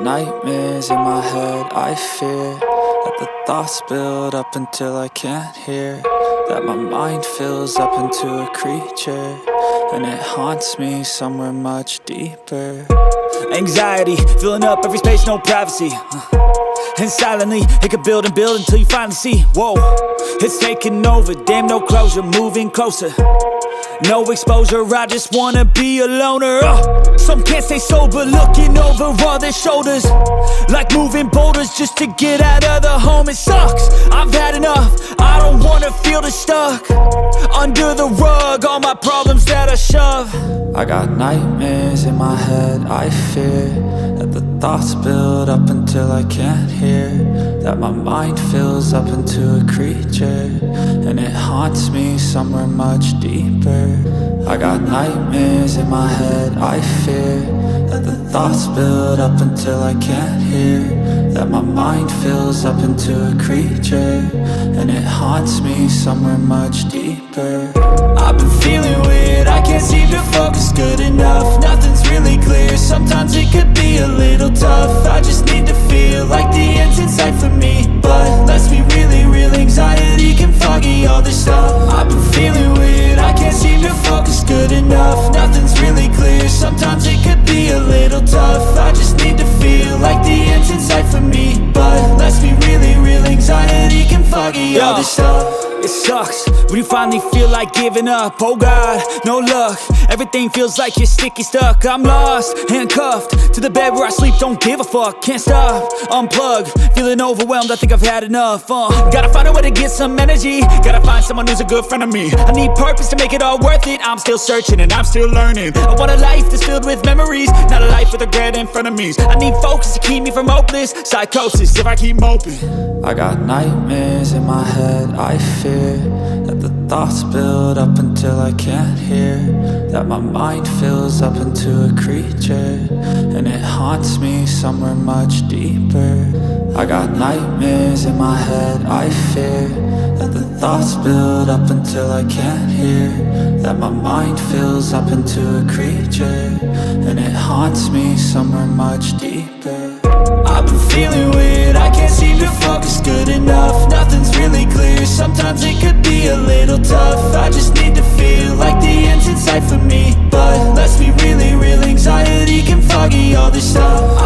nightmares in my head, I fear that the thoughts build up until I can't hear, that my mind fills up into a creature, and it haunts me somewhere much deeper. Anxiety, filling up every space, no privacy. And silently, it could build and build until you finally see, whoa, it's taking over, damn, no closure, moving closer. No exposure, I just wanna be a loner. Some can't stay sober, looking over all their shoulders, like moving boulders just to get out of the home. It sucks, I've had enough, I don't wanna feel the stuck under the rug, all my problems that I shove. I got nightmares in my head, I fear that the thoughts build up until I can't hear, that my mind fills up into a creature, and it haunts me somewhere much deeper. I got nightmares in my head, I fear that the thoughts build up until I can't hear, that my mind fills up into a creature, and it haunts me somewhere much deeper. I've been feeling weird, I can't seem to focus good enough, nothing's really clear, sometimes it could be a little tough. I just need to feel like the end's in sight for me, but let's be really real, anxiety can foggy all this stuff. I've been feeling weird, I can't seem to focus good enough, nothing's really clear, sometimes it could be a little tough. I just need to feel like the end's in sight for me, but let's be really real, anxiety can foggy all this stuff. It sucks when you finally feel like giving up. Oh God, no luck, everything feels like you're sticky stuck. I'm lost, handcuffed to the bed where I sleep, don't give a fuck. Can't stop, unplug, feeling overwhelmed, I think I've had enough. Gotta find a way to get some energy, gotta find someone who's a good friend of me. I need purpose to make it all worth it, I'm still searching and I'm still learning. I want a life that's filled with memories, not a life with regret in front of me. I need focus to keep me from hopeless psychosis if I keep moping. I got nightmares in my head, I fear that the thoughts build up until I can't hear, that my mind fills up into a creature, and it haunts me somewhere much deeper. I got nightmares in my head, I fear that the thoughts build up until I can't hear, that my mind fills up into a creature, and it haunts me somewhere much deeper. I've been feeling weird, I can't seem to focus good enough, nothing's really clear, sometimes it could be a little tough. I just need to feel like the end's in sight for me, but let's be really real, anxiety can foggy all this stuff.